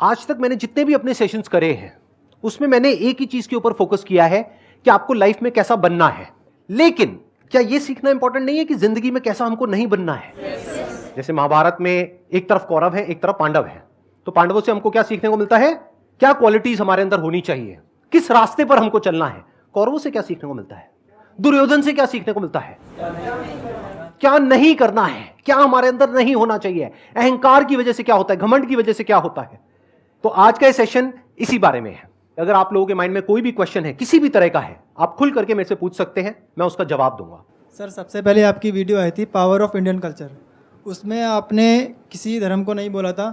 आज तक मैंने जितने भी अपने सेशंस करे हैं उसमें मैंने एक ही चीज के ऊपर फोकस किया है कि आपको लाइफ में कैसा बनना है। लेकिन क्या यह सीखना इंपॉर्टेंट नहीं है कि जिंदगी में कैसा हमको नहीं बनना है? जैसे महाभारत में एक तरफ कौरव है, एक तरफ पांडव है, तो पांडवों से हमको क्या सीखने को मिलता है? क्या क्वालिटीज हमारे अंदर होनी चाहिए, किस रास्ते पर हमको चलना है। कौरवों से क्या सीखने को मिलता है? दुर्योधन से क्या सीखने को मिलता है? क्या नहीं करना है, क्या हमारे अंदर नहीं होना चाहिए, अहंकार की वजह से क्या होता है, घमंड की वजह से क्या होता है। तो आज का सेशन इसी बारे में है। अगर आप लोगों के माइंड में कोई भी क्वेश्चन है, किसी भी तरह का है, आप खुल करके मेरे से पूछ सकते हैं, मैं उसका जवाब दूंगा। सर, सबसे पहले आपकी वीडियो आई थी पावर ऑफ इंडियन कल्चर, उसमें आपने किसी धर्म को नहीं बोला था,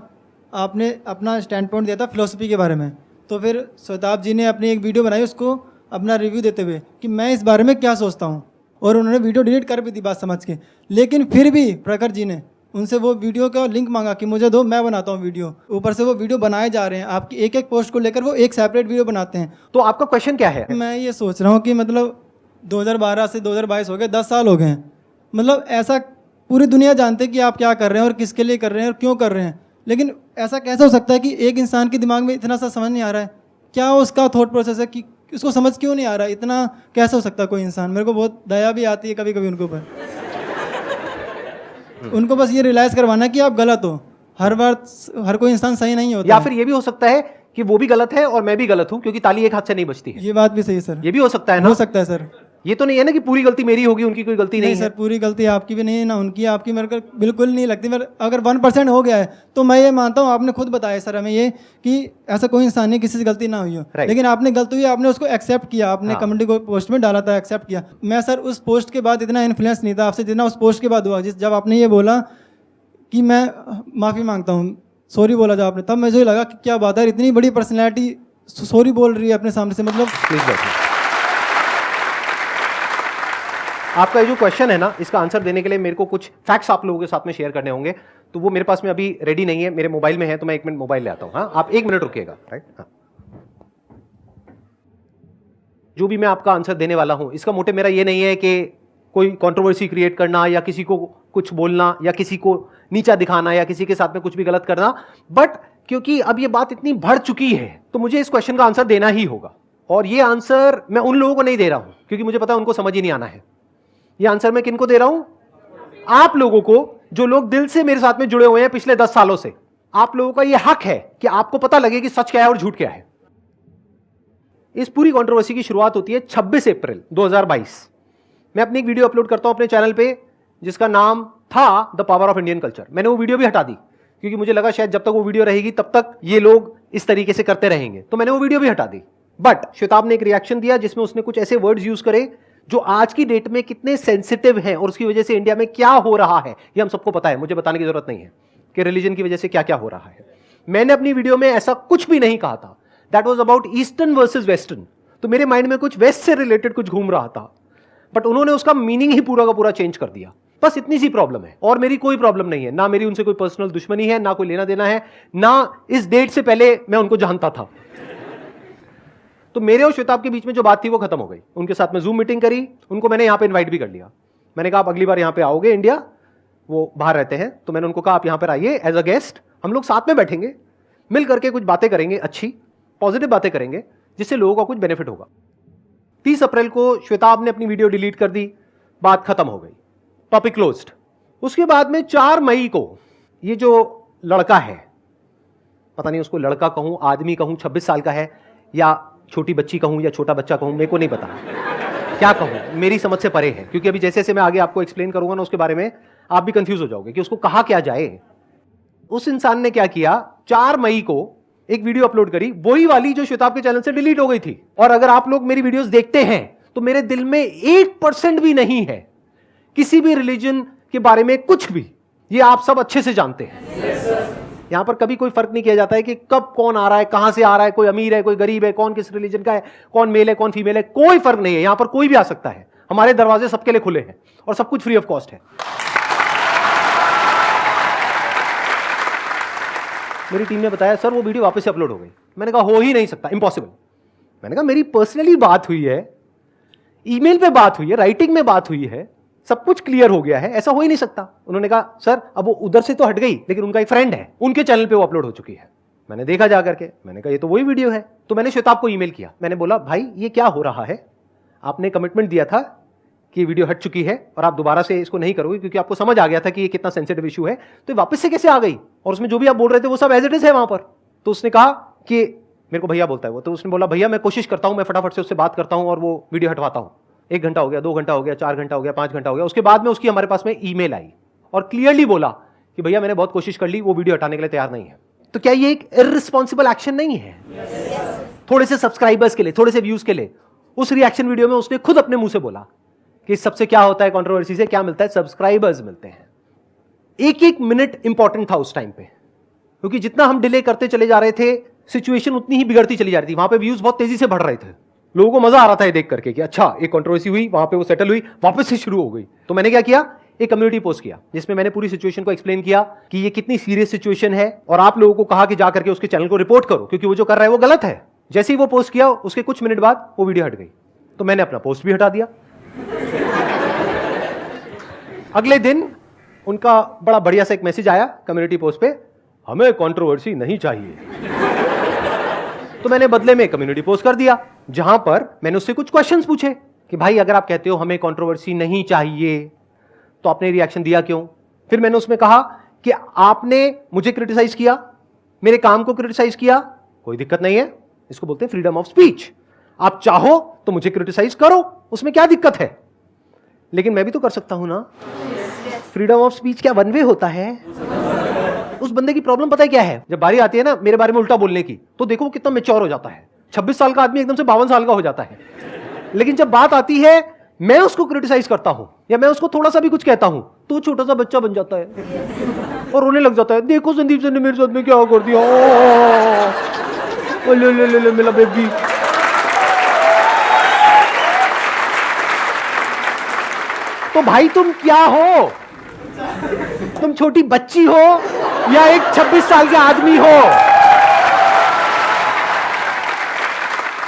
आपने अपना स्टैंड पॉइंट दिया था फिलोसफी के बारे में। तो फिर श्वेताब जी ने अपनी एक वीडियो बनाई उसको अपना रिव्यू देते हुए कि मैं इस बारे में क्या सोचता हूँ, और उन्होंने वीडियो डिलीट कर भी दी बात समझ के। लेकिन फिर भी प्रखर जी ने उनसे वो वीडियो का लिंक मांगा कि मुझे दो, मैं बनाता हूँ वीडियो। ऊपर से वो वीडियो बनाए जा रहे हैं, आपकी एक एक पोस्ट को लेकर वो एक सेपरेट वीडियो बनाते हैं। तो आपका क्वेश्चन क्या है? मैं ये सोच रहा हूँ कि मतलब 2012 से 2022 हो गए, 10 साल हो गए हैं। मतलब ऐसा पूरी दुनिया जानते हैं कि आप क्या कर रहे हैं और किसके लिए कर रहे हैं और क्यों कर रहे हैं, लेकिन ऐसा कैसे हो सकता है कि एक इंसान के दिमाग में इतना सा समझ नहीं आ रहा है? क्या उसका थॉट प्रोसेस है कि उसको समझ क्यों नहीं आ रहा है? इतना कैसे हो सकता है कोई इंसान? मेरे को बहुत दया भी आती है कभी कभी उनके ऊपर। उनको बस ये रियलाइज करवाना है कि आप गलत हो। हर बार हर कोई इंसान सही नहीं होता। या फिर ये भी हो सकता है कि वो भी गलत है और मैं भी गलत हूं, क्योंकि ताली एक हाथ से नहीं बजती है। ये बात भी सही है सर, ये भी हो सकता है ना? हो सकता है सर। ये तो नहीं है ना कि पूरी गलती मेरी होगी, उनकी कोई गलती नहीं सर, है। पूरी गलती आपकी भी नहीं है ना उनकी। आपकी मेरे को बिल्कुल नहीं लगती। मेरे अगर 1% हो गया है तो मैं ये मानता हूँ, आपने खुद बताया सर हमें ये कि ऐसा कोई इंसान नहीं किसी से गलती ना हुई हो। लेकिन आपने गलती हुई, आपने उसको एक्सेप्ट किया, आपने कमेंट को पोस्ट में डाला था, एक्सेप्ट किया। मैं सर उस पोस्ट के बाद इतना इन्फ्लुएंस नहीं था आपसे जितना उस पोस्ट के बाद हुआ। जब आपने ये बोला कि मैं माफ़ी मांगता हूँ, सॉरी बोला जब आपने, तब मुझे लगा कि क्या बात है, इतनी बड़ी पर्सनैलिटी सॉरी बोल रही है अपने सामने से। मतलब प्लीज बैठिए। आपका ये जो क्वेश्चन है ना, इसका आंसर देने के लिए मेरे को कुछ फैक्ट्स आप लोगों के साथ में शेयर करने होंगे, तो वो मेरे पास में अभी रेडी नहीं है, मेरे मोबाइल में है, तो मैं 1 मिनट मोबाइल ले आता हूं। हाँ, आप 1 मिनट रुकिएगा। राइट, हाँ। जो भी मैं आपका आंसर देने वाला हूं, इसका मोटिव मेरा ये नहीं है कि कोई कंट्रोवर्सी क्रिएट करना या किसी को कुछ बोलना या किसी को नीचा दिखाना या किसी के साथ में कुछ भी गलत करना, बट क्योंकि अब ये बात इतनी बढ़ चुकी है तो मुझे इस क्वेश्चन का आंसर देना ही होगा। और ये आंसर मैं उन लोगों को नहीं दे रहा हूं क्योंकि मुझे पता है उनको समझ ही नहीं आना है। ये आंसर मैं किनको दे रहा हूं? आप लोगों को, जो लोग दिल से मेरे साथ में जुड़े हुए हैं पिछले 10 सालों से। आप लोगों का यह हक है कि आपको पता लगे कि सच क्या है और झूठ क्या है। इस पूरी कंट्रोवर्सी की शुरुआत होती है 26 अप्रैल 2022। मैं अपनी एक वीडियो अपलोड करता हूं अपने चैनल पे जिसका नाम था the power of Indian culture. मैंने वो वीडियो भी हटा दी क्योंकि मुझे लगा शायद जब तक वो वीडियो रहेगी तब तक ये लोग इस तरीके से करते रहेंगे, तो मैंने वो वीडियो भी हटा दी। बट श्वेताब ने एक रिएक्शन दिया जिसमें उसने कुछ ऐसे वर्ड्स यूज करे जो आज की डेट में कितने सेंसिटिव हैं और उसकी वजह से इंडिया में क्या हो रहा है ये हम सबको पता है, मुझे बताने की जरूरत नहीं है कि रिलीजन की वजह से क्या क्या हो रहा है। मैंने अपनी वीडियो में ऐसा कुछ भी नहीं कहा था। That was about eastern versus western. तो मेरे माइंड में कुछ वेस्ट से रिलेटेड कुछ घूम रहा था, बट उन्होंने उसका मीनिंग ही पूरा का पूरा चेंज कर दिया। बस इतनी सी प्रॉब्लम है और मेरी कोई प्रॉब्लम नहीं है, ना मेरी उनसे कोई पर्सनल दुश्मनी है, ना कोई लेना देना है, ना इस डेट से पहले मैं उनको जानता था। तो मेरे और श्वेताब के बीच में जो बात थी वो खत्म हो गई। उनके साथ में जूम मीटिंग करी, उनको मैंने यहां पे इनवाइट भी कर लिया। मैंने कहा आप अगली बार यहां पे आओगे इंडिया, वो बाहर रहते हैं, तो मैंने उनको कहा आप यहां पर आइए एज अ गेस्ट, हम लोग साथ में बैठेंगे, मिल करके कुछ बातें करेंगे, अच्छी पॉजिटिव बातें करेंगे जिससे लोगों का कुछ बेनिफिट होगा। 30 अप्रैल को श्वेताब ने अपनी वीडियो डिलीट कर दी, बात खत्म हो गई, टॉपिक क्लोज्ड। उसके बाद में 4 मई को ये जो लड़का है, पता नहीं उसको लड़का कहूं, आदमी कहूं, 26 साल का है, या छोटी बच्ची कहूं या छोटा बच्चा कहूं, मेरे को नहीं पता क्या कहूं, मेरी समझ से परे है, क्योंकि अभी जैसे जैसे मैं आगे आपको एक्सप्लेन करूंगा ना उसके बारे में आप भी कंफ्यूज हो जाओगे कि उसको कहा क्या जाए। उस इंसान ने क्या किया, 4 मई को एक वीडियो अपलोड करी, वही वाली जो श्वेताब के चैनल से डिलीट हो गई थी। और अगर आप लोग मेरी वीडियोस देखते हैं तो मेरे दिल में 1% भी नहीं है किसी भी रिलीजन के बारे में कुछ भी, ये आप सब अच्छे से जानते हैं। यहां पर कभी कोई फर्क नहीं किया जाता है कि कब कौन आ रहा है, कहां से आ रहा है, कोई अमीर है, कोई गरीब है, कौन किस रिलीजन का है, कौन मेल है, कौन फीमेल है, कोई फर्क नहीं है। यहां पर कोई भी आ सकता है, हमारे दरवाजे सबके लिए खुले हैं और सब कुछ फ्री ऑफ कॉस्ट है। मेरी टीम ने बताया सर वो वीडियो वापस से अपलोड हो गई। मैंने कहा हो ही नहीं सकता, इम्पॉसिबल। मैंने कहा मेरी पर्सनली बात हुई है, ईमेल पे बात हुई है, राइटिंग में बात हुई है, सब कुछ क्लियर हो गया है, ऐसा हो ही नहीं सकता। उन्होंने कहा सर अब वो उधर से तो हट गई लेकिन उनका एक फ्रेंड है, उनके चैनल पे वो अपलोड हो चुकी है। मैंने देखा जा करके, मैंने कहा ये तो वही वीडियो है। तो मैंने श्वेताब को ईमेल किया, मैंने बोला भाई ये क्या हो रहा है, आपने कमिटमेंट दिया था कि वीडियो हट चुकी है और आप दोबारा से इसको नहीं करोगे क्योंकि आपको समझ आ गया था कि ये कितना सेंसिटिव इशू है, तो वापस से कैसे आ गई, और उसमें जो भी आप बोल रहे थे वो सब एज इट इज है वहां पर। तो उसने कहा कि मेरे को भैया बोलता है वो, तो उसने बोला भैया मैं कोशिश करता हूं, मैं फटाफट से उससे बात करता हूं और वो वीडियो हटवाता हूं। 1 घंटा हो गया, 2 घंटा हो गया, 4 घंटा हो गया, 5 घंटा हो गया, उसके बाद में उसकी हमारे पास में ईमेल आई और क्लियरली बोला कि भैया मैंने बहुत कोशिश कर ली, वो वीडियो हटाने के लिए तैयार नहीं है। तो क्या ये एक इररिस्पॉन्सिबल एक्शन नहीं है? थोड़े से सब्सक्राइबर्स के लिए, थोड़े से व्यूज के लिए। उस रिएक्शन वीडियो में उसने खुद अपने मुंह से बोला कि इस सबसे क्या होता है, कंट्रोवर्सी से क्या मिलता है, सब्सक्राइबर्स मिलते हैं। एक एक मिनट इंपॉर्टेंट था उस टाइम पे, क्योंकि जितना हम डिले करते चले जा रहे थे सिचुएशन उतनी ही बिगड़ती चली जा रही थी। वहां पे व्यूज बहुत तेजी से बढ़ रहे थे, लोगों को मजा आ रहा था ये देख करके कि अच्छा एक कंट्रोवर्सी हुई, वहां पे वो सेटल हुई, वापस से शुरू हो गई। तो मैंने क्या किया, एक कम्युनिटी पोस्ट किया जिसमें मैंने पूरी सिचुएशन को एक्सप्लेन किया कि ये कितनी सीरियस सिचुएशन है, और आप लोगों को कहा कि जाकर के उसके चैनल को रिपोर्ट करो क्योंकि वो जो कर रहा है वो गलत है। जैसे ही वो पोस्ट किया उसके कुछ मिनट बाद वो वीडियो हट गई, तो मैंने अपना पोस्ट भी हटा दिया। अगले दिन उनका बड़ा बढ़िया सा एक मैसेज आया कम्युनिटी पोस्ट पे, हमें कंट्रोवर्सी नहीं चाहिए। तो मैंने बदले में कम्युनिटी पोस्ट कर दिया जहां पर मैंने उससे कुछ क्वेश्चंस पूछे कि भाई अगर आप कहते हो हमें कंट्रोवर्सी नहीं चाहिए तो आपने रिएक्शन दिया क्यों। फिर मैंने उसमें कहा कि आपने मुझे क्रिटिसाइज किया, मेरे काम को क्रिटिसाइज किया, कोई दिक्कत नहीं है, इसको बोलते हैं फ्रीडम ऑफ स्पीच। आप चाहो तो मुझे क्रिटिसाइज करो, उसमें क्या दिक्कत है, लेकिन मैं भी तो कर सकता हूं ना। फ्रीडम ऑफ स्पीच क्या वन वे होता है? उस बंदे की प्रॉब्लम पता है क्या है, जब बारी आती है ना मेरे बारे में उल्टा बोलने की, तो देखो वो कितना मैच्योर हो जाता है। 26 साल का आदमी एकदम से 52 साल का हो जाता है। लेकिन जब बात आती है मैं उसको क्रिटिसाइज करता हूं या मैं उसको थोड़ा सा भी कुछ कहता हूं तो छोटा सा बच्चा बन जाता है और रोने लग जाता है, देखो संदीप सर ने मेरे साथ में क्या कर दिया, ओ ले ले ले ले मेरा बेबी। तो भाई तुम क्या हो, तुम छोटी बच्ची हो या एक 26 साल के आदमी हो?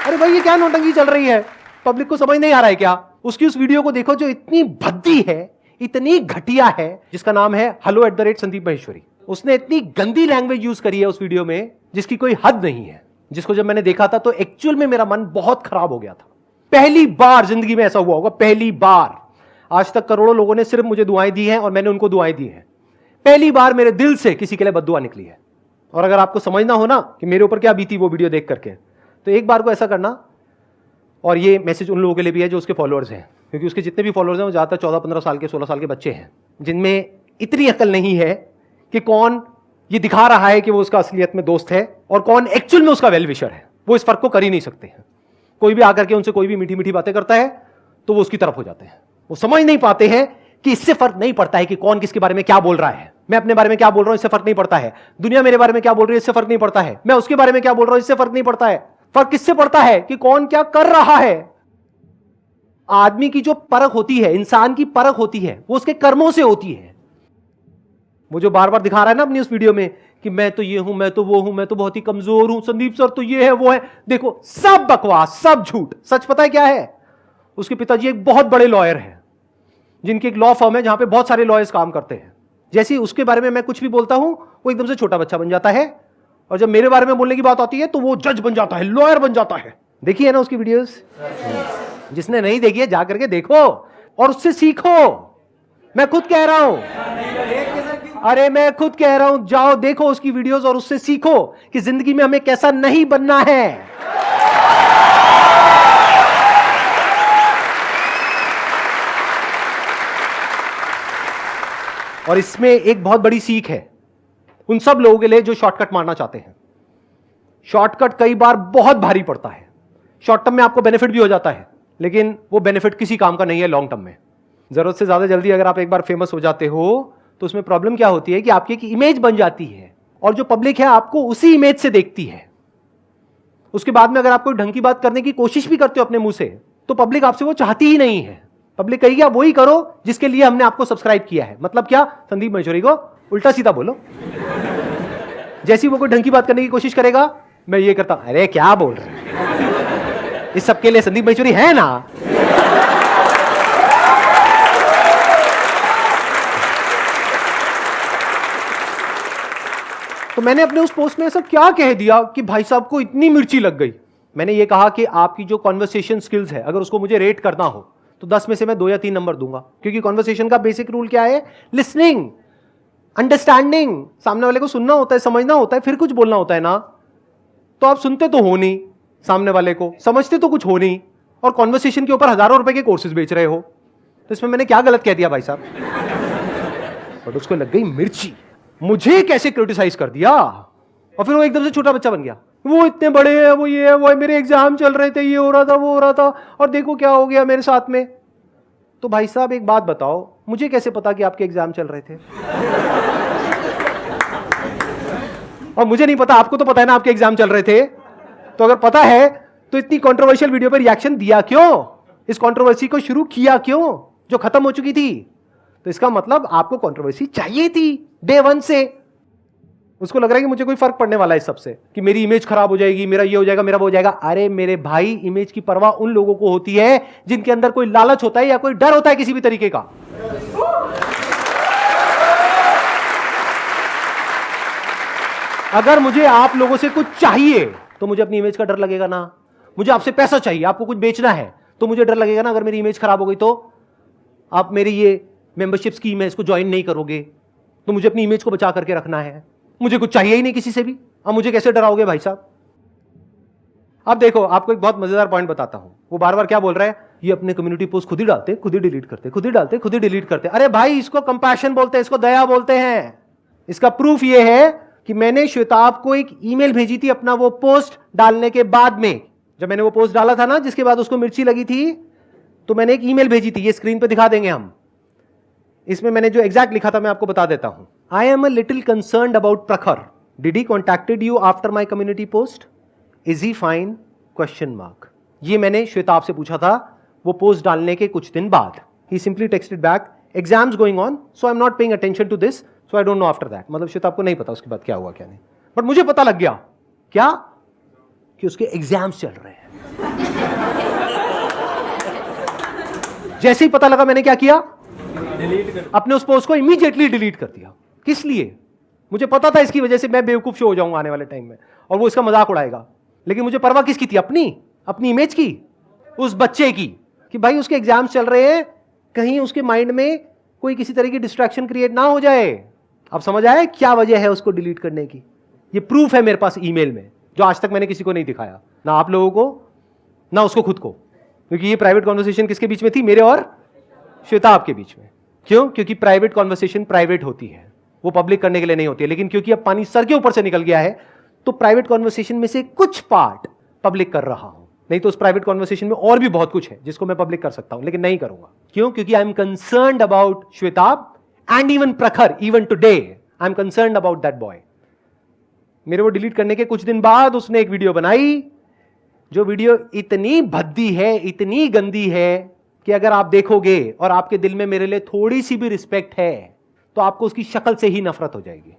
अरे भाई ये क्या नौटंकी चल रही है, पब्लिक को समझ नहीं आ रहा है क्या? उसकी उस वीडियो को देखो जो इतनी भद्दी है, इतनी घटिया है, जिसका नाम है hello@संदीप महेश्वरी। उसने इतनी गंदी लैंग्वेज यूज करी है उस वीडियो में जिसकी कोई हद नहीं है, जिसको जब मैंने देखा था तो एक्चुअल में मेरा मन बहुत खराब हो गया था। पहली बार जिंदगी में ऐसा हुआ होगा, पहली बार। आज तक करोड़ों लोगों ने सिर्फ मुझे दुआएं दी हैं और मैंने उनको दुआएं दी हैं। पहली बार मेरे दिल से किसी के लिए बद्दुआ निकली है। और अगर आपको समझना हो ना कि मेरे ऊपर क्या बीती वो वीडियो देख करके, तो एक बार को ऐसा करना, और ये मैसेज उन लोगों के लिए भी है जो उसके फॉलोअर्स हैं, क्योंकि उसके जितने भी फॉलोअर्स हैं वो ज़्यादातर 14-15 साल के, 16 साल के बच्चे हैं, जिनमें इतनी अकल नहीं है कि कौन ये दिखा रहा है कि वो उसका असलियत में दोस्त है और कौन एक्चुअल में उसका वेल विशर है। वो इस फर्क को कर ही नहीं सकते हैं। कोई भी आकर के उनसे कोई भी मीठी मीठी बातें करता है तो वो उसकी तरफ हो जाते हैं। वो समझ नहीं पाते हैं कि इससे फर्क नहीं पड़ता है कि कौन किसके बारे में क्या बोल रहा है। मैं अपने बारे में क्या बोल रहा हूं इससे फर्क नहीं पड़ता है, दुनिया मेरे बारे में क्या बोल रही है इससे फर्क नहीं पड़ता है, मैं उसके बारे में क्या बोल रहा हूं इससे फर्क नहीं पड़ता है। फर्क किससे पड़ता है कि कौन क्या कर रहा है। आदमी की जो परख होती है, इंसान की परख होती है, वो उसके कर्मों से होती है। वो जो बार बार दिखा रहा है ना अपनी उस वीडियो में कि मैं तो ये हूं, मैं तो वो हूं, मैं तो बहुत ही कमजोर हूं, संदीप सर तो ये है वो है, देखो सब बकवास, सब झूठ। सच पता है क्या है? उसके पिताजी एक बहुत बड़े लॉयर हैं, जिनकी एक लॉ फर्म है जहां पे बहुत सारे लॉयर्स काम करते हैं। जैसे ही उसके बारे में मैं कुछ भी बोलता हूं वो एकदम से छोटा बच्चा बन जाता है, और जब मेरे बारे में बोलने की बात आती है तो वो जज बन जाता है, लॉयर बन जाता है। देखिए ना उसकी वीडियोस, जिसने नहीं देखी है जा करके देखो और उससे सीखो। मैं खुद कह रहा हूं, अरे मैं खुद कह रहा हूं, जाओ देखो उसकी वीडियोस और उससे सीखो कि जिंदगी में हमें कैसा नहीं बनना है। और इसमें एक बहुत बड़ी सीख है उन सब लोगों के लिए जो शॉर्टकट मारना चाहते हैं। शॉर्टकट कई बार बहुत भारी पड़ता है। शॉर्ट टर्म में आपको बेनिफिट भी हो जाता है, लेकिन वो बेनिफिट किसी काम का नहीं है लॉन्ग टर्म में। जरूरत से ज्यादा जल्दी अगर आप एक बार फेमस हो जाते हो तो उसमें प्रॉब्लम क्या होती है कि आपकी एक इमेज बन जाती है और जो पब्लिक है आपको उसी इमेज से देखती है। उसके बाद में अगर आप कोई ढंग की बात करने की कोशिश भी करते हो अपने मुंह से तो पब्लिक आपसे वो चाहती ही नहीं है। पब्लिक कहेगी आप वही करो जिसके लिए हमने आपको सब्सक्राइब किया है। मतलब क्या? संदीप महेश्वरी को उल्टा सीधा बोलो। जैसी वो कोई ढंग की बात करने की कोशिश करेगा, मैं ये करता हूं, अरे क्या बोल रहे हैं, इस सबके लिए संदीप महेश्वरी है ना। तो मैंने अपने उस पोस्ट में ऐसा क्या कह दिया कि भाई साहब को इतनी मिर्ची लग गई? मैंने ये कहा कि आपकी जो कॉन्वर्सेशन स्किल्स है, अगर उसको मुझे रेट करना हो तो 10 में से मैं 2 या 3 नंबर दूंगा, क्योंकि कॉन्वर्सेशन का बेसिक रूल क्या है? Listening, understanding. सामने वाले को सुनना होता है, समझना होता है, फिर कुछ बोलना होता है ना। तो आप सुनते तो हो नहीं, सामने वाले को समझते तो कुछ हो नहीं, और कॉन्वर्सेशन के ऊपर हजारों रुपए के कोर्सेज बेच रहे हो। तो इसमें मैंने क्या गलत कह दिया भाई साहब? बट उसको लग गई मिर्ची, मुझे कैसे क्रिटिसाइज कर दिया, और फिर वो एकदम से छोटा बच्चा बन गया। वो इतने बड़े हैं, वो ये है, वो है, मेरे एग्जाम चल रहे थे, ये हो रहा था, वो हो रहा था, और देखो क्या हो गया मेरे साथ में। तो भाई साहब एक बात बताओ, मुझे कैसे पता कि आपके एग्जाम चल रहे थे? और मुझे नहीं पता, आपको तो पता है ना आपके एग्जाम चल रहे थे। तो अगर पता है तो इतनी कंट्रोवर्शियल वीडियो पर रिएक्शन दिया क्यों? इस कंट्रोवर्सी को शुरू किया क्यों जो खत्म हो चुकी थी? तो इसका मतलब आपको कंट्रोवर्सी चाहिए थी डे 1 से। उसको लग रहा है कि मुझे कोई फर्क पड़ने वाला है इस सबसे, कि मेरी इमेज खराब हो जाएगी, मेरा ये हो जाएगा, मेरा वो हो जाएगा। अरे मेरे भाई, इमेज की परवाह उन लोगों को होती है जिनके अंदर कोई लालच होता है या कोई डर होता है किसी भी तरीके का। अगर मुझे आप लोगों से कुछ चाहिए तो मुझे अपनी इमेज का डर लगेगा ना। मुझे आपसे पैसा चाहिए, आपको कुछ बेचना है, तो मुझे डर लगेगा ना अगर मेरी इमेज खराब हो गई तो आप मेरी ये मेंबरशिप स्कीम है इसको ज्वाइन नहीं करोगे। तो मुझे अपनी इमेज को बचा करके रखना है, मुझे कुछ चाहिए ही नहीं किसी से भी। अब मुझे कैसे डराओगे भाई साहब? अब देखो, आपको एक बहुत मजेदार पॉइंट बताता हूं। वो बार बार क्या बोल रहा है? ये अपने कम्युनिटी पोस्ट खुद ही डालते, खुद ही डिलीट करते, खुद ही डालते, खुद ही डिलीट करते। अरे भाई, इसको कंपैशन बोलते हैं, इसको दया बोलते हैं। इसका प्रूफ ये है कि मैंने श्वेताब को एक ईमेल भेजी थी अपना वो पोस्ट डालने के बाद में। जब मैंने वो पोस्ट डाला था ना, जिसके बाद उसको मिर्ची लगी थी, तो मैंने एक ईमेल भेजी थी। ये स्क्रीन पे दिखा देंगे हम। इसमें मैंने जो एग्जैक्ट लिखा था मैं आपको बता देता हूं। I am a little concerned about Prakhar. Did he contacted you after my community post? Is he fine? Question mark. ये मैंने श्वेताब से पूछा था वो पोस्ट डालने के कुछ दिन बाद। He simply texted back, exams going on so I am not paying attention to this so I don't know after that. मतलब श्वेताब को नहीं पता उसके बाद क्या हुआ क्या नहीं, बट मुझे पता लग गया क्या, कि उसके एग्जाम्स चल रहे हैं। जैसे ही पता लगा मैंने क्या किया, अपने उस पोस्ट को इमीडिएटली डिलीट कर दिया। किस लिए? मुझे पता था इसकी वजह से मैं बेवकूफ शो हो जाऊंगा आने वाले टाइम में, और वो इसका मजाक उड़ाएगा। लेकिन मुझे परवाह किसकी थी? अपनी इमेज की, उस बच्चे की, कि भाई उसके एग्जाम्स चल रहे हैं, कहीं उसके माइंड में कोई किसी तरह की डिस्ट्रैक्शन क्रिएट ना हो जाए। अब समझ आया क्या वजह है उसको डिलीट करने की? ये प्रूफ है मेरे पास ईमेल में, जो आज तक मैंने किसी को नहीं दिखाया, ना आप लोगों को ना उसको खुद को। क्योंकि ये प्राइवेट कॉन्वर्सेशन किसके बीच में थी? मेरे और श्वेताब के बीच में। क्यों? क्योंकि प्राइवेट कॉन्वर्सेशन प्राइवेट होती है, वो पब्लिक करने के लिए नहीं होती है। लेकिन क्योंकि अब पानी सर के ऊपर से निकल गया है, तो प्राइवेट कॉन्वर्सेशन में से कुछ पार्ट पब्लिक कर रहा हूं। नहीं तो उस प्राइवेट कॉन्वर्सेशन में और भी बहुत कुछ है जिसको मैं पब्लिक कर सकता हूं, लेकिन नहीं करूंगा। क्यों? क्योंकि I am concerned about Shwetab and even Prakhar. Even today I am concerned about that boy. मेरे वो डिलीट करने के कुछ दिन बाद उसने एक वीडियो बनाई, जो वीडियो इतनी भद्दी है, इतनी गंदी है, कि अगर आप देखोगे और आपके दिल में मेरे लिए थोड़ी सी भी रिस्पेक्ट है तो आपको उसकी शक्ल से ही नफरत हो जाएगी।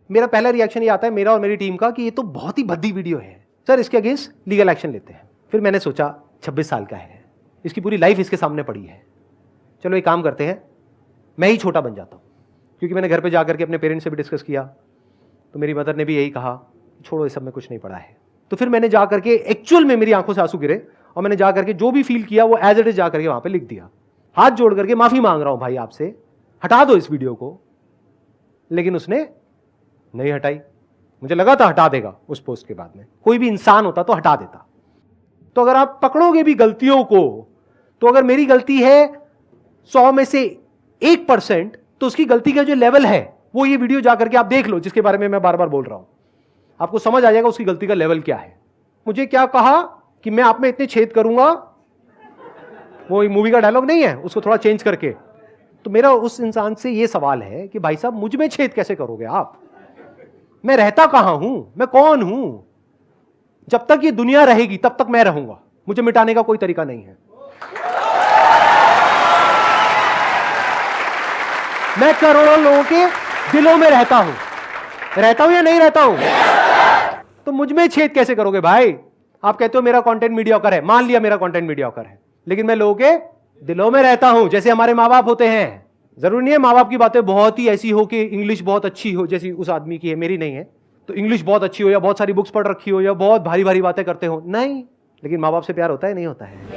मेरा पहला रिएक्शन ये आता है, मेरा और मेरी टीम का, कि ये तो बहुत ही भद्दी वीडियो है सर, इसके अगेंस्ट लीगल एक्शन लेते हैं। फिर मैंने सोचा 26 साल का है, इसकी पूरी लाइफ इसके सामने पड़ी है, चलो एक काम करते हैं, मैं ही छोटा बन जाता हूं। क्योंकि मैंने घर पे जाकर के अपने पेरेंट्स से भी डिस्कस किया, तो मेरी मदर ने भी यही कहा, छोड़ो इस सब में कुछ नहीं पड़ा है। तो फिर मैंने जा करके, एक्चुअल में मेरी आंखों से आंसू गिरे, और मैंने जा करके जो भी फील किया वो एज इट इज जा करके वहां पे लिख दिया। हाथ जोड़ करके माफी मांग रहा हूं भाई आपसे, हटा दो इस वीडियो को। लेकिन उसने नहीं हटाई। मुझे लगा था हटा देगा उस पोस्ट के बाद में, कोई भी इंसान होता तो हटा देता। तो अगर आप पकड़ोगे भी गलतियों को, तो अगर मेरी गलती है 100 में से 1%, तो उसकी गलती का जो लेवल है वो ये वीडियो जाकर के आप देख लो, जिसके बारे में मैं बार बार बोल रहा हूं। आपको समझ आ जाएगा उसकी गलती का लेवल क्या है। मुझे क्या कहा कि मैं आप में इतने छेद करूंगा, वो मूवी का डायलॉग नहीं है, उसको थोड़ा चेंज करके। तो मेरा उस इंसान से ये सवाल है कि भाई साहब, मुझ में छेद कैसे करोगे आप? मैं रहता कहां हूं? मैं कौन हूं? जब तक ये दुनिया रहेगी तब तक मैं रहूंगा, मुझे मिटाने का कोई तरीका नहीं है। मैं करोड़ों लोगों के दिलों में रहता हूं या नहीं रहता हूं? तो मुझ में छेद कैसे करोगे भाई? आप कहते हो मेरा कंटेंट मीडियोकर है, मान लिया मेरा कंटेंट मीडियोकर है, लेकिन मैं लोगों के दिलों में रहता हूं, जैसे हमारे मां बाप होते हैं। जरूरी नहीं है माँ बाप की बातें बहुत ही ऐसी हो कि इंग्लिश बहुत अच्छी हो जैसी उस आदमी की है, मेरी नहीं है, तो इंग्लिश बहुत अच्छी हो या बहुत सारी बुक्स पढ़ रखी हो या बहुत भारी भारी बातें करते हो, नहीं। लेकिन माँ बाप से प्यार होता है नहीं होता है,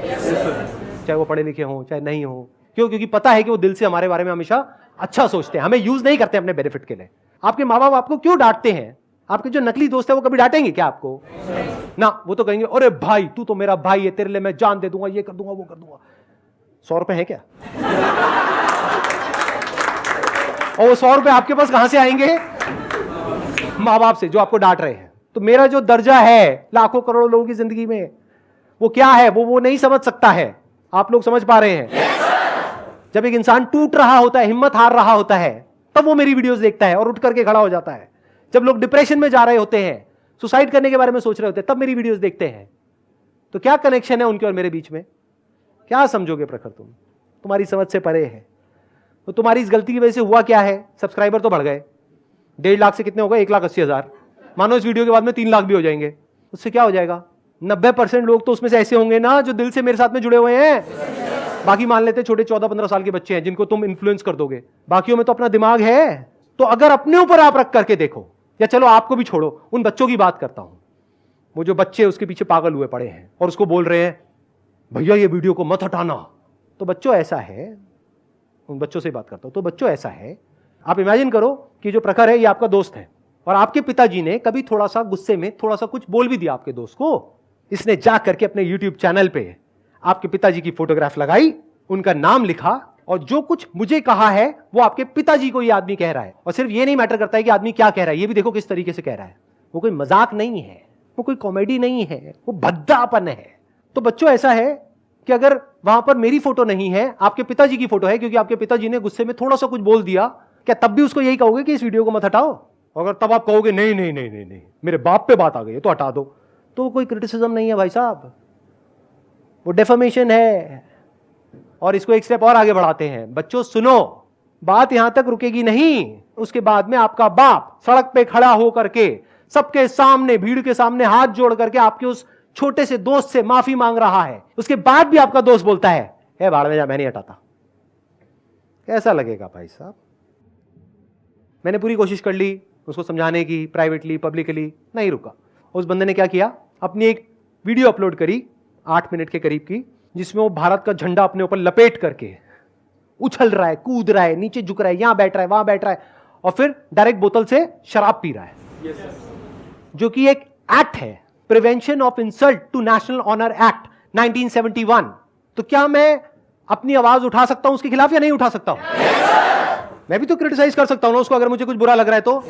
चाहे वो पढ़े लिखे हो चाहे नहीं हो। क्यों? क्योंकि पता है कि वो दिल से हमारे बारे में हमेशा अच्छा सोचते हैं, हमें यूज नहीं करते अपने बेनिफिट के लिए। आपके माँ बाप आपको क्यों डांटते हैं? आपके जो नकली दोस्त है वो कभी डांटेंगे क्या आपको? ना, वो तो कहेंगे अरे भाई तू तो मेरा भाई है, तेरे लिए मैं जान दे दूंगा, ये कर दूंगा वो कर दूंगा। 100 रुपए है क्या? और वो 100 रुपए आपके पास कहां से आएंगे? माँ बाप से, जो आपको डांट रहे हैं। तो मेरा जो दर्जा है लाखों करोड़ों लोगों की जिंदगी में, वो क्या है वो नहीं समझ सकता है। आप लोग समझ पा रहे हैं? जब एक इंसान टूट रहा होता है, हिम्मत हार रहा होता है, तब वो मेरी वीडियोस देखता है और उठ करके खड़ा हो जाता है। जब लोग डिप्रेशन में जा रहे होते हैं, सुसाइड करने के बारे में सोच रहे होते हैं, तब मेरी वीडियोस देखते हैं। तो क्या कनेक्शन है उनके और मेरे बीच में? क्या समझोगे प्रखर? तुम्हारी समझ से परे है। तो तुम्हारी इस गलती की वजह से हुआ क्या है? सब्सक्राइबर तो बढ़ गए, 1.5 लाख से कितने हो गए? 1,80,000। मानो इस वीडियो के बाद में 3 लाख भी हो जाएंगे, उससे क्या हो जाएगा? 90% लोग तो उसमें से ऐसे होंगे ना जो दिल से मेरे साथ में जुड़े हुए हैं। बाकी मान लेते छोटे 14-15 साल के बच्चे हैं जिनको तुम इन्फ्लुएंस कर दोगे, बाकियों में तो अपना दिमाग है। तो अगर अपने ऊपर आप रख करके देखो, या चलो आपको भी छोड़ो, उन बच्चों की बात करता हूं, वो जो बच्चे उसके पीछे पागल हुए पड़े हैं और उसको बोल रहे हैं भैया ये वीडियो को मत हटाना। तो बच्चों ऐसा है, उन बच्चों से बात करता हूं, तो बच्चों ऐसा है, आप इमेजिन करो कि जो प्रखर है ये आपका दोस्त है और आपके पिताजी ने कभी थोड़ा सा गुस्से में थोड़ा सा कुछ बोल भी दिया आपके दोस्त को। इसने जा करके अपने YouTube चैनल पे आपके पिताजी की फोटोग्राफ लगाई, उनका नाम लिखा और जो कुछ मुझे कहा है वो आपके पिताजी को ये आदमी कह रहा है। और सिर्फ ये नहीं मैटर करता है कि आदमी क्या कह रहा है, ये भी देखो किस तरीके से कह रहा है। वो कोई मजाक नहीं है, वो कोई कॉमेडी नहीं है, वो भद्दापन है। तो बच्चों ऐसा है कि अगर वहां पर मेरी फोटो नहीं है, आपके पिताजी की फोटो है, क्योंकि आपके पिताजी ने गुस्से में थोड़ा सा कुछ बोल दिया, क्या तब भी उसको यही कहोगे कि इस वीडियो को मत हटाओ? अगर तब आप कहोगे नहीं नहीं नहीं नहीं नहीं मेरे बाप पे बात आ गई है तो हटा दो, तो कोई क्रिटिसिज्म नहीं है भाई साहब, वो डेफमेशन है। और इसको एक स्टेप और आगे बढ़ाते हैं। बच्चों सुनो, बात यहां तक रुकेगी नहीं। उसके बाद में आपका बाप सड़क पे खड़ा हो करके सबके सामने, भीड़ के सामने हाथ जोड़ करके आपके उस छोटे से दोस्त से माफी मांग रहा है। उसके बाद भी आपका दोस्त बोलता है भाड़ में जा, मैं नहीं हटाता। कैसा लगेगा भाई साहब? मैंने पूरी कोशिश कर ली उसको समझाने की, प्राइवेटली पब्लिकली, नहीं रुका। उस बंदे ने क्या किया, अपनी एक वीडियो अपलोड करी 8 मिनट के करीब की, जिसमें वो भारत का झंडा अपने ऊपर लपेट करके उछल रहा है, कूद रहा है, नीचे झुक रहा है, यहां बैठ रहा है, वहां बैठ रहा है, और फिर डायरेक्ट बोतल से शराब पी रहा है। जो कि एक एक्ट है, prevention of insult to national honour act 1971। तो क्या मैं अपनी आवाज उठा सकता हूं उसके खिलाफ या नहीं उठा सकता हूं? मैं भी तो क्रिटिसाइज कर सकता हूं ना उसको, अगर मुझे कुछ बुरा लग रहा है तो।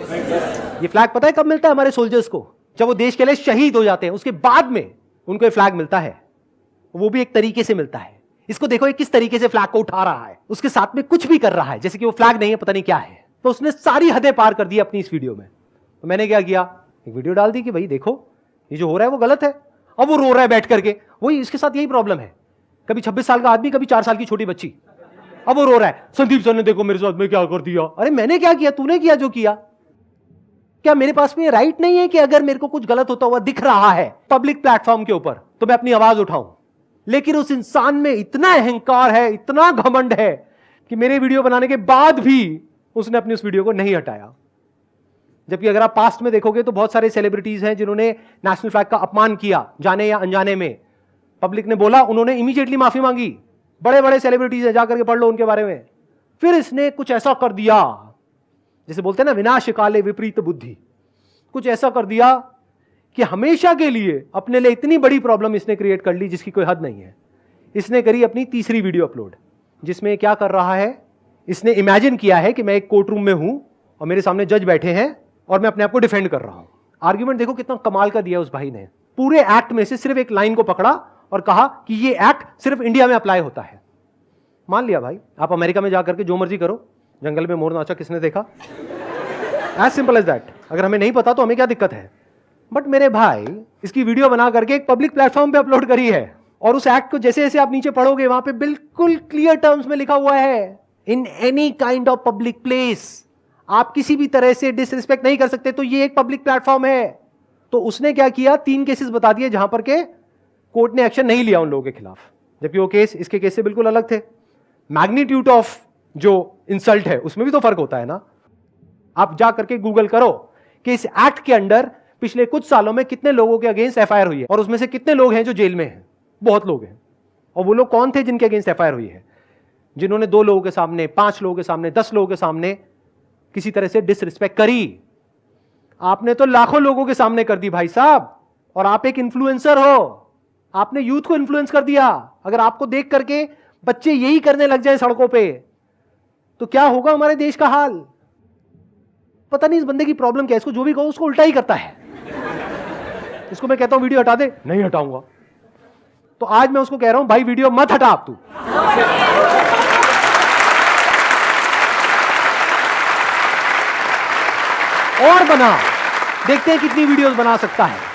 ये फ्लैग पता है कब मिलता है हमारे सोल्जर्स को? जब वो देश के लिए शहीद हो जाते हैं, उसके बाद में उनको ये फ्लैग मिलता है। वो भी एक तरीके से मिलता है। इसको देखो ये किस तरीके से फ्लैग को उठा रहा है, उसके साथ में कुछ भी कर रहा है जैसे कि वो फ्लैग नहीं है, पता नहीं क्या है। तो उसने सारी हदें पार कर दी अपनी इस वीडियो में। तो मैंने क्या किया, एक वीडियो डाल दी कि भाई देखो ये जो हो रहा है वो गलत है। अब वो रो रहा है बैठ करके, वही इसके साथ यही प्रॉब्लम है। कभी 26 साल का आदमी, कभी 4 साल की छोटी बच्ची, अब वो रो रहा है, संदीप सर ने देखो मेरे साथ में क्या कर दिया। अरे मैंने क्या किया, तूने किया जो किया। क्या मेरे पास में राइट नहीं है कि अगर मेरे को कुछ गलत होता हुआ दिख रहा है पब्लिक प्लेटफॉर्म के ऊपर तो मैं अपनी आवाज उठाऊं? लेकिन उस इंसान में इतना अहंकार है, इतना घमंड है कि मेरे वीडियो बनाने के बाद भी उसने अपनी उस वीडियो को नहीं हटाया। जबकि अगर आप पास्ट में देखोगे तो बहुत सारे सेलिब्रिटीज हैं जिन्होंने नेशनल फ्लैग का अपमान किया, जाने या अनजाने में। पब्लिक ने बोला, उन्होंने इमीडिएटली माफी मांगी। बड़े बड़े सेलिब्रिटीज हैं, जाकर के पढ़ लो उनके बारे में। फिर इसने कुछ ऐसा कर दिया, जैसे बोलते हैं ना विनाश काले विपरीत बुद्धि, कुछ ऐसा कर दिया कि हमेशा के लिए अपने लिए इतनी बड़ी प्रॉब्लम इसने क्रिएट कर ली जिसकी कोई हद नहीं है। इसने करी अपनी तीसरी वीडियो अपलोड, जिसमें क्या कर रहा है, इसने इमेजिन किया है कि मैं एक कोर्ट रूम में हूं और मेरे सामने जज बैठे हैं और मैं अपने आप को डिफेंड कर रहा हूं। आर्ग्यूमेंट देखो कितना कमाल का दिया उस भाई ने। पूरे एक्ट में से सिर्फ एक लाइन को पकड़ा और कहा कि ये एक्ट सिर्फ इंडिया में अप्लाई होता है। मान लिया भाई, आप अमेरिका में जाकर के जो मर्जी करो, जंगल में मोर नाचा किसने देखा? As simple as that. अगर हमें नहीं पता तो हमें क्या दिक्कत है? बट मेरे भाई इसकी वीडियो बना करके एक पब्लिक प्लेटफॉर्म पे अपलोड करी है और उस एक्ट को जैसे जैसे आप नीचे पढ़ोगे वहां पे बिल्कुल क्लियर टर्म्स में लिखा हुआ है, in any kind of public place आप किसी भी तरह से डिसरिस्पेक्ट नहीं कर सकते। तो ये एक पब्लिक प्लेटफॉर्म है। तो उसने क्या किया, 3 केसेस बता दिए जहां पर के कोर्ट ने एक्शन नहीं लिया उन लोगों के खिलाफ, जबकि वो केस इसके केस से बिल्कुल अलग थे। मैग्नीट्यूड ऑफ जो इंसल्ट है उसमें भी तो फर्क होता है ना। आप जा करके गूगल करो कि इस एक्ट के अंडर पिछले कुछ सालों में कितने लोगों के अगेंस्ट एफआईआर हुई है और उसमें से कितने लोग हैं जो जेल में हैं। बहुत लोग हैं। और वो लोग कौन थे जिनके अगेंस्ट एफआईआर हुई है? जिन्होंने 2 लोगों के सामने, 5 लोगों के सामने, 10 लोगों के सामने किसी तरह से डिसरिस्पेक्ट करी। आपने तो लाखों लोगों के सामने कर दी भाई साहब, और आप एक इन्फ्लुएंसर हो। आपने यूथ को इन्फ्लुएंस कर दिया। अगर आपको देख करके बच्चे यही करने लग जाए सड़कों पे, तो क्या होगा हमारे देश का हाल? पता नहीं इस बंदे की प्रॉब्लम क्या है। इसको जो भी कहो उसको उल्टा ही करता है। इसको मैं कहता हूं वीडियो हटा दे, नहीं हटाऊंगा। तो आज मैं उसको कह रहा हूं भाई वीडियो मत हटा अब तू। और बना, देखते हैं कितनी वीडियोस बना सकता है।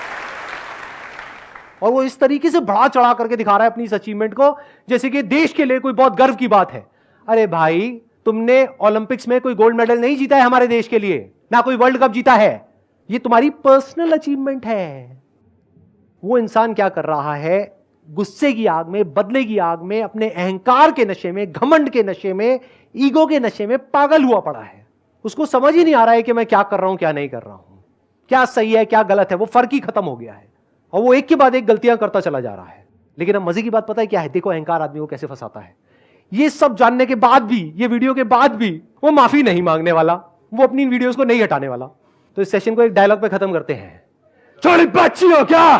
और वो इस तरीके से बढ़ा चढ़ा करके दिखा रहा है अपनी इस अचीवमेंट को, जैसे कि देश के लिए कोई बहुत गर्व की बात है। अरे भाई, तुमने ओलंपिक्स में कोई गोल्ड मेडल नहीं जीता है हमारे देश के लिए, ना कोई वर्ल्ड कप जीता है। ये तुम्हारी पर्सनल अचीवमेंट है। वो इंसान क्या कर रहा है? गुस्से की आग में, बदले की आग में, अपने अहंकार के नशे में, घमंड के नशे में, ईगो के नशे में पागल हुआ पड़ा है। उसको समझ ही नहीं आ रहा है कि मैं क्या कर रहा हूं, क्या नहीं कर रहा हूं, क्या सही है, क्या गलत है। वो फर्क ही खत्म हो गया है और वो एक के बाद एक गलतियां करता चला जा रहा है। लेकिन अब मजे की बात पता है क्या है? देखो अहंकार आदमी को कैसे फंसाता है। ये सब जानने के बाद भी, ये वीडियो के बाद भी वो माफी नहीं मांगने वाला, वो अपनी वीडियोस को नहीं हटाने वाला। तो इस सेशन को एक डायलॉग पे खत्म करते हैं। छोड़ी बच्ची हो क्या?